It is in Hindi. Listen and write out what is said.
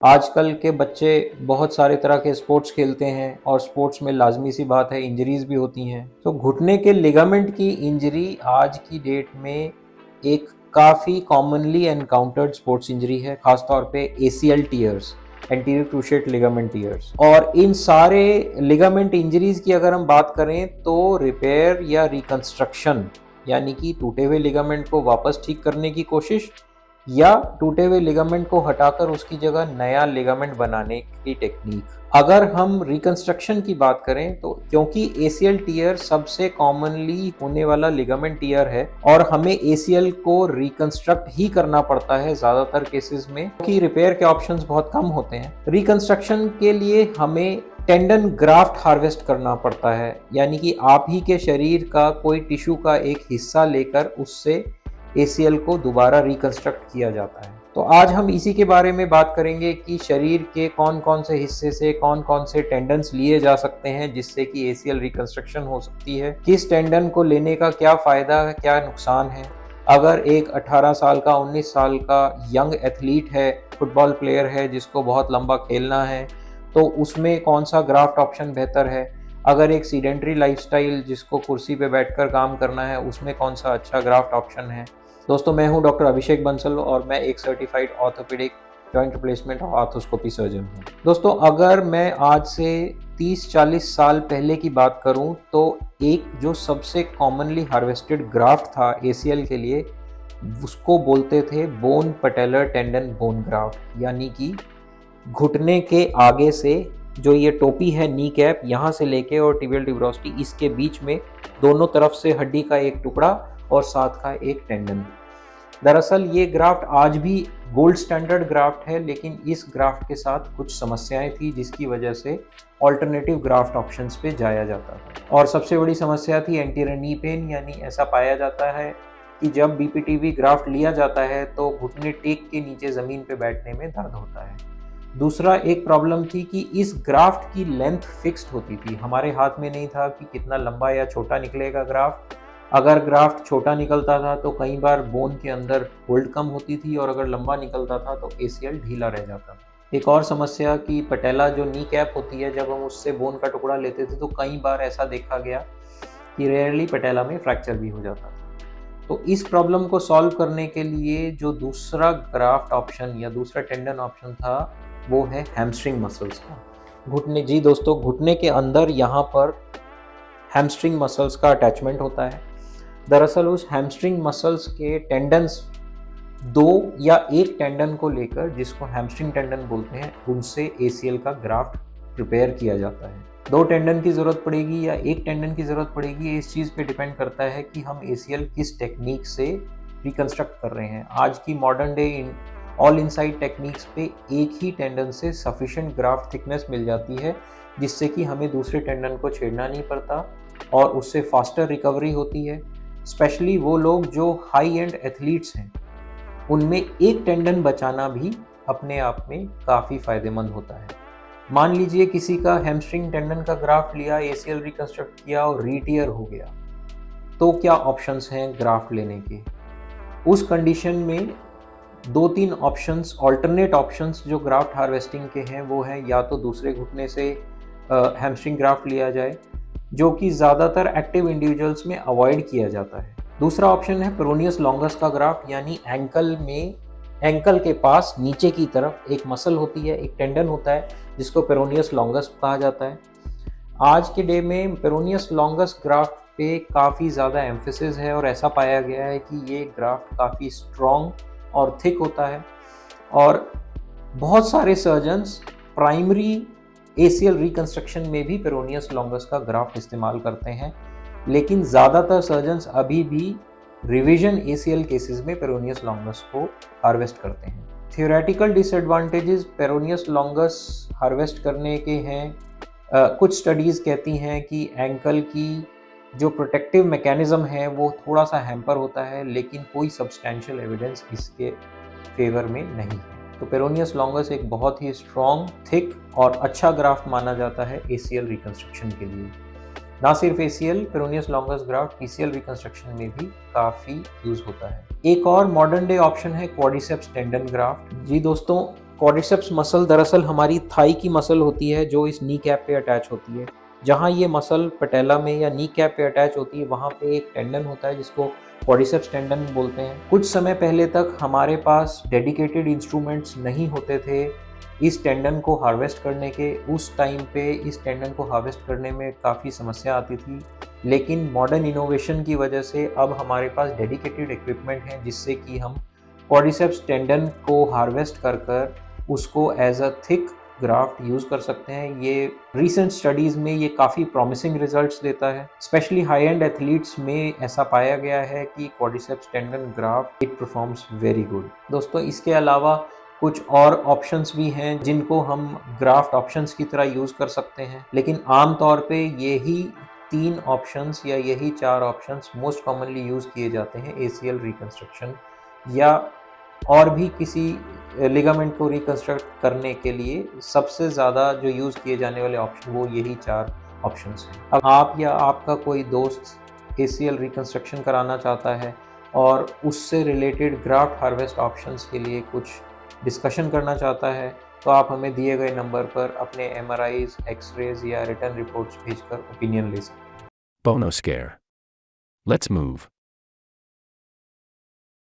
आजकल के बच्चे बहुत सारे तरह के स्पोर्ट्स खेलते हैं और स्पोर्ट्स में लाजमी सी बात है इंजरीज भी होती हैं। तो घुटने के लिगामेंट की इंजरी आज की डेट में एक काफ़ी कॉमनली एनकाउंटर्ड स्पोर्ट्स इंजरी है, खासतौर पे ACL tears, anterior cruciate ligament tears. और इन सारे लिगामेंट इंजरीज की अगर हम बात करें तो रिपेयर या रिकंस्ट्रक्शन यानी कि टूटे हुए लिगामेंट को वापस ठीक करने की कोशिश या टूटे हुए लिगामेंट को हटाकर उसकी जगह नया लिगामेंट बनाने की टेक्निक। अगर हम रिकंस्ट्रक्शन की बात करें तो क्योंकि एसीएल टीयर सबसे कॉमनली होने वाला लिगामेंट टीयर है और हमें एसीएल को रिकंस्ट्रक्ट ही करना पड़ता है ज़्यादातर केसेस में, कि रिपेयर के ऑप्शंस बहुत कम होते हैं। रिकंस्ट्रक्शन के लिए हमें टेंडन ग्राफ्ट हार्वेस्ट करना पड़ता है, यानी कि आप ही के शरीर का कोई टिश्यू का एक हिस्सा लेकर उससे एसीएल को दोबारा रिकंस्ट्रक्ट किया जाता है। तो आज हम इसी के बारे में बात करेंगे कि शरीर के कौन कौन से हिस्से से कौन कौन से टेंडन्स लिए जा सकते हैं जिससे कि एसीएल रिकंस्ट्रक्शन हो सकती है, किस टेंडन को लेने का क्या फ़ायदा है, क्या नुकसान है। अगर एक 18 साल का 19 साल का यंग एथलीट है, फुटबॉल प्लेयर है जिसको बहुत लंबा खेलना है, तो उसमें कौन सा ग्राफ्ट ऑप्शन बेहतर है। अगर एक सीडेंट्री लाइफस्टाइल जिसको कुर्सी पे बैठकर काम करना है, उसमें कौन सा अच्छा ग्राफ्ट ऑप्शन है। दोस्तों, मैं हूं डॉक्टर अभिषेक बंसल और मैं एक सर्टिफाइड ऑर्थोपेडिक जॉइंट रिप्लेसमेंट और आर्थोस्कोपी सर्जन हूं। दोस्तों, अगर मैं आज से 30-40 साल पहले की बात करूं तो एक जो सबसे कॉमनली हार्वेस्टेड ग्राफ्ट था एसीएल के लिए, उसको बोलते थे bone patellar tendon bone graft, यानी कि घुटने के आगे से जो ये टोपी है, नी कैप, यहाँ से लेके और टिबियल ट्यूबरोसिटी, इसके बीच में दोनों तरफ से हड्डी का एक टुकड़ा और साथ का एक टेंडन। दरअसल ये ग्राफ्ट आज भी गोल्ड स्टैंडर्ड ग्राफ्ट है, लेकिन इस ग्राफ्ट के साथ कुछ समस्याएं थी जिसकी वजह से ऑल्टरनेटिव ग्राफ्ट ऑप्शंस पे जाया जाता था। और सबसे बड़ी समस्या थी एंटीरियर नी पेन, यानी ऐसा पाया जाता है कि जब बीपीटीवी ग्राफ्ट लिया जाता है तो घुटने टेक के नीचे ज़मीन पे बैठने में दर्द होता है। दूसरा एक प्रॉब्लम थी कि इस ग्राफ्ट की लेंथ फिक्स्ड होती थी, हमारे हाथ में नहीं था कि कितना लंबा या छोटा निकलेगा ग्राफ्ट। अगर ग्राफ्ट छोटा निकलता था तो कई बार बोन के अंदर होल्ड कम होती थी और अगर लंबा निकलता था तो एसीएल ढीला रह जाता था। एक और समस्या कि पटेला जो नी कैप होती है, जब हम उससे बोन का टुकड़ा लेते थे तो कई बार ऐसा देखा गया कि रेयरली पटेला में फ्रैक्चर भी हो जाता था। तो इस प्रॉब्लम को सॉल्व करने के लिए जो दूसरा ग्राफ्ट ऑप्शन या दूसरा टेंडन ऑप्शन था वो है हैमस्ट्रिंग मसल्स का। घुटने, जी दोस्तों, घुटने के अंदर यहाँ पर हैमस्ट्रिंग मसल्स का अटैचमेंट होता है। दरअसल उस हैमस्ट्रिंग मसल्स के टेंडन्स, दो या एक टेंडन को लेकर, जिसको हैमस्ट्रिंग टेंडन बोलते हैं, उनसे एसीएल का ग्राफ्ट प्रिपेयर किया जाता है। दो टेंडन की ज़रूरत पड़ेगी या एक टेंडन की ज़रूरत पड़ेगी, इस चीज़ पे डिपेंड करता है कि हम एसीएल किस टेक्निक से रिकंस्ट्रक्ट कर रहे हैं। आज की modern day all inside techniques पे एक ही टेंडन से सफिशिएंट ग्राफ्ट थिकनेस मिल जाती है जिससे कि हमें दूसरे टेंडन को छेड़ना नहीं पड़ता और उससे फास्टर रिकवरी होती है। स्पेशली वो लोग जो हाई एंड एथलीट्स हैं, उनमें एक टेंडन बचाना भी अपने आप में काफ़ी फ़ायदेमंद होता है। मान लीजिए किसी का हैमस्ट्रिंग टेंडन का ग्राफ्ट लिया, एसीएल रिकंस्ट्रक्ट किया और रीटियर हो गया, तो क्या ऑप्शंस हैं ग्राफ्ट लेने के। उस कंडीशन में 2-3 ऑप्शंस, ऑल्टरनेट ऑप्शंस जो ग्राफ्ट हार्वेस्टिंग के हैं वो हैं, या तो दूसरे घुटने से हैमस्ट्रिंग ग्राफ्ट लिया जाए, जो कि ज़्यादातर एक्टिव इंडिविजुअल्स में अवॉइड किया जाता है। दूसरा ऑप्शन है पेरोनियस लॉन्गस का ग्राफ्ट, यानी एंकल के पास नीचे की तरफ एक मसल होती है, एक टेंडन होता है जिसको पेरोनियस लॉन्गस कहा जाता है। आज के डे में पेरोनियस लॉन्गस ग्राफ्ट पे काफ़ी ज़्यादा एम्फेसिस है और ऐसा पाया गया है कि ये ग्राफ्ट काफ़ी स्ट्रॉन्ग और थिक होता है और बहुत सारे सर्जन्स प्राइमरी एसीएल रिकंस्ट्रक्शन में भी पेरोनियस लॉन्गस का ग्राफ्ट इस्तेमाल करते हैं, लेकिन ज़्यादातर सर्जन्स अभी भी रिवीजन एसीएल केसेस में पेरोनियस लॉन्गस को हार्वेस्ट करते हैं। Theoretical disadvantages peroneus longus harvest करने के हैं। कुछ स्टडीज़ कहती हैं कि एंकल की जो प्रोटेक्टिव मैकेनिज्म है वो थोड़ा सा हैम्पर होता है, लेकिन कोई सब्सटैंशियल एविडेंस इसके फेवर में नहीं है। तो पेरोनियस लॉन्गस एक बहुत ही स्ट्रॉन्ग, थिक और अच्छा ग्राफ्ट माना जाता है एसीएल रिकंस्ट्रक्शन के लिए। ना सिर्फ ACL, peroneus longus graft PCL reconstruction में भी काफ़ी यूज़ होता है। एक और मॉडर्न डे ऑप्शन है क्वाड्रिसेप्स टेंडन ग्राफ्ट। जी दोस्तों, क्वाड्रिसेप्स मसल दरअसल हमारी थाई की मसल होती है जो इस नी कैप पे अटैच होती है। जहाँ ये मसल पटेला में या नी कैप पे अटैच होती है वहाँ पे एक टेंडन होता है जिसको क्वाड्रिसेप्स टेंडन बोलते हैं। कुछ समय पहले तक हमारे पास डेडिकेटेड इंस्ट्रूमेंट्स नहीं होते थे इस टेंडन को हार्वेस्ट करने के। उस टाइम पे इस टेंडन को हार्वेस्ट करने में काफ़ी समस्या आती थी, लेकिन मॉडर्न इनोवेशन की वजह से अब हमारे पास डेडिकेटेड इक्विपमेंट हैं जिससे कि हम क्वाड्रिसेप्स टेंडन को हार्वेस्ट कर कर उसको as a thick graft use कर सकते हैं। ये रिसेंट स्टडीज़ में ये काफ़ी प्रॉमिसिंग रिजल्ट्स देता है। स्पेशली हाई एंड एथलीट्स में ऐसा पाया गया है कि quadriceps tendon graft it performs very good. दोस्तों इसके अलावा कुछ और ऑप्शंस भी हैं जिनको हम ग्राफ्ट ऑप्शंस की तरह यूज़ कर सकते हैं, लेकिन आम तौर पे यही 3 ऑप्शंस या यही 4 ऑप्शंस मोस्ट कॉमनली यूज़ किए जाते हैं एसीएल रिकंस्ट्रक्शन या और भी किसी लिगामेंट को रिकंस्ट्रक्ट करने के लिए सबसे ज़्यादा जो यूज़ किए जाने वाले ऑप्शन वो यही 4 ऑप्शंस हैं। अब आप या आपका कोई दोस्त एसीएल रिकंस्ट्रक्शन कराना चाहता है और उससे रिलेटेड ग्राफ्ट हार्वेस्ट ऑप्शंस के लिए कुछ डिस्कशन करना चाहता है, तो आप हमें दिए गए नंबर पर अपने एमआरआईज़, एक्स-रेज़ या रिटन रिपोर्ट्स भेजकर ओपिनियन ले सकते हैं। Bono Scare. Let's move.